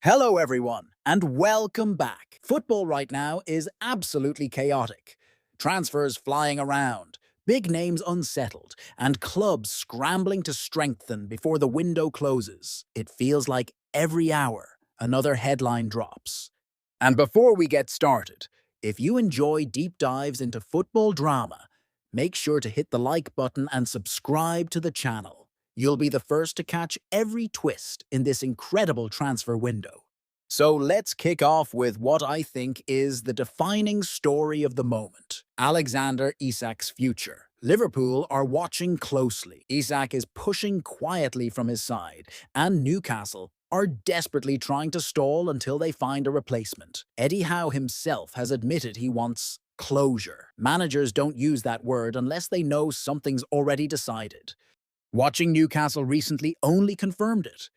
Hello, everyone, and welcome back. Football right now is absolutely chaotic. Transfers flying around, big names unsettled, and clubs scrambling to strengthen before the window closes. It feels like every hour another headline drops. And before we get started, if you enjoy deep dives into football drama, make sure to hit the like button and subscribe to the channel. You'll be the first to catch every twist in this incredible transfer window. So let's kick off with what I think is the defining story of the moment: Alexander Isak's future. Liverpool are watching closely. Isak is pushing quietly from his side, and Newcastle are desperately trying to stall until they find a replacement. Eddie Howe himself has admitted he wants closure. Managers don't use that word unless they know something's already decided. Watching Newcastle recently only confirmed it.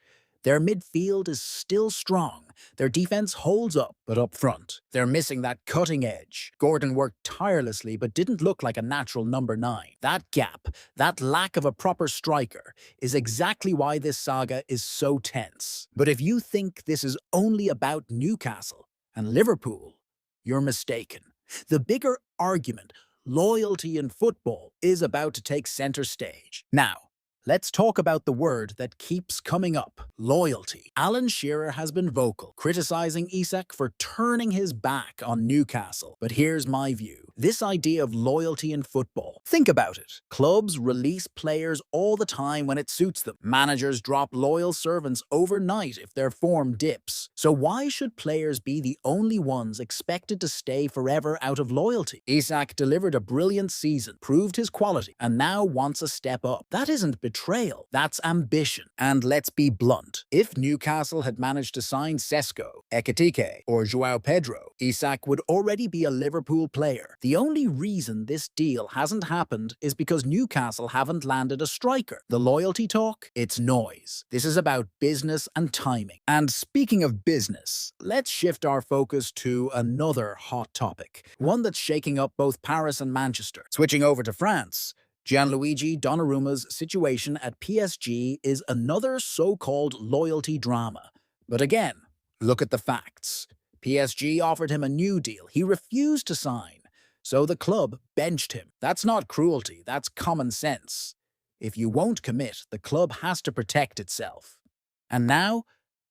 Their midfield is still strong. Their defense holds up, but up front, they're missing that cutting edge. Gordon worked tirelessly, but didn't look like a natural number 9. That gap, that lack of a proper striker, is exactly why this saga is so tense. But if you think this is only about Newcastle and Liverpool, you're mistaken. The bigger argument, loyalty in football, is about to take center stage. Now, let's talk about the word that keeps coming up: loyalty. Alan Shearer has been vocal, criticizing Isak for turning his back on Newcastle. But here's my view. This idea of loyalty in football. Think about it. Clubs release players all the time when it suits them. Managers drop loyal servants overnight if their form dips. So why should players be the only ones expected to stay forever out of loyalty? Isak delivered a brilliant season, proved his quality, and now wants a step up. That isn't betrayal, that's ambition. And let's be blunt. If Newcastle had managed to sign Sesko, Ekitike, or João Pedro, Isak would already be a Liverpool player. The only reason this deal hasn't happened is because Newcastle haven't landed a striker. The loyalty talk? It's noise. This is about business and timing. And speaking of business, let's shift our focus to another hot topic, one that's shaking up both Paris and Manchester. Switching over to France, Gianluigi Donnarumma's situation at PSG is another so-called loyalty drama. But again, look at the facts. PSG offered him a new deal he refused to sign, so the club benched him. That's not cruelty, that's common sense. If you won't commit, the club has to protect itself. And now,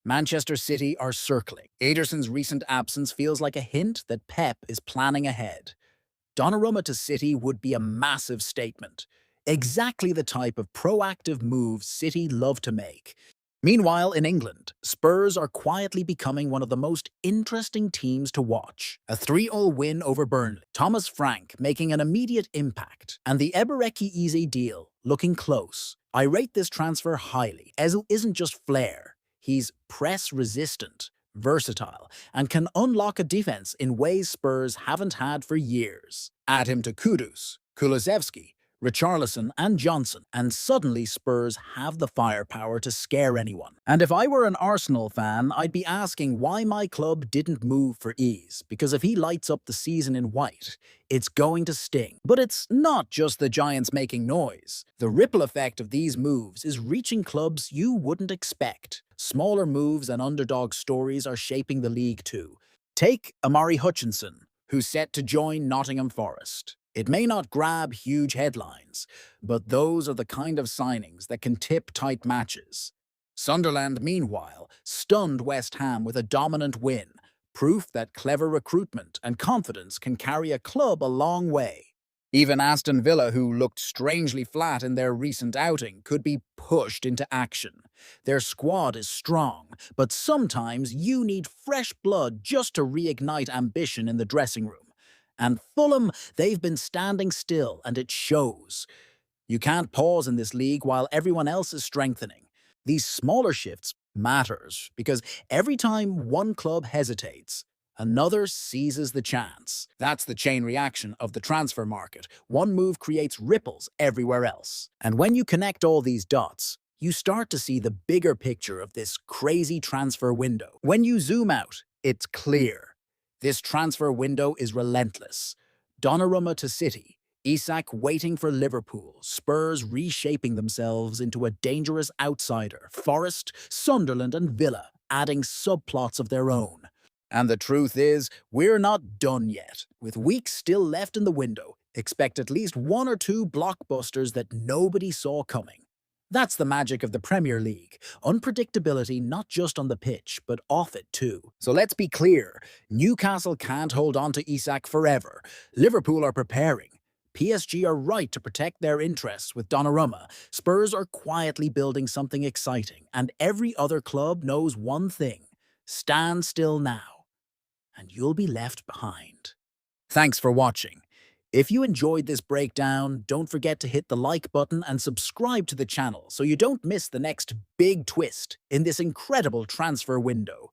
Manchester City are circling. Ederson's recent absence feels like a hint that Pep is planning ahead. Donnarumma to City would be a massive statement. Exactly the type of proactive move City love to make. Meanwhile, in England, Spurs are quietly becoming one of the most interesting teams to watch. A 3-0 win over Burnley, Thomas Frank making an immediate impact, and the Eberechi Eze deal looking close. I rate this transfer highly. Eze isn't just flair, he's press-resistant, versatile, and can unlock a defense in ways Spurs haven't had for years. Add him to Kudus, Kulusevski, Richarlison, and Johnson, and suddenly Spurs have the firepower to scare anyone. And if I were an Arsenal fan, I'd be asking why my club didn't move for Eze, because if he lights up the season in white, it's going to sting. But it's not just the Giants making noise. The ripple effect of these moves is reaching clubs you wouldn't expect. Smaller moves and underdog stories are shaping the league too. Take Amari Hutchinson, who's set to join Nottingham Forest. It may not grab huge headlines, but those are the kind of signings that can tip tight matches. Sunderland, meanwhile, stunned West Ham with a dominant win, proof that clever recruitment and confidence can carry a club a long way. Even Aston Villa, who looked strangely flat in their recent outing, could be pushed into action. Their squad is strong, but sometimes you need fresh blood just to reignite ambition in the dressing room. And Fulham, they've been standing still, and it shows. You can't pause in this league while everyone else is strengthening. These smaller shifts matters because every time one club hesitates, another seizes the chance. That's the chain reaction of the transfer market. One move creates ripples everywhere else. And when you connect all these dots, you start to see the bigger picture of this crazy transfer window. When you zoom out, it's clear. This transfer window is relentless. Donnarumma to City, Isak waiting for Liverpool, Spurs reshaping themselves into a dangerous outsider, Forest, Sunderland and Villa adding subplots of their own. And the truth is, we're not done yet. With weeks still left in the window, expect at least one or two blockbusters that nobody saw coming. That's the magic of the Premier League. Unpredictability not just on the pitch, but off it too. So let's be clear, Newcastle can't hold on to Isak forever. Liverpool are preparing. PSG are right to protect their interests with Donnarumma. Spurs are quietly building something exciting. And every other club knows one thing: stand still now, and you'll be left behind. Thanks for watching. If you enjoyed this breakdown, don't forget to hit the like button and subscribe to the channel so you don't miss the next big twist in this incredible transfer window.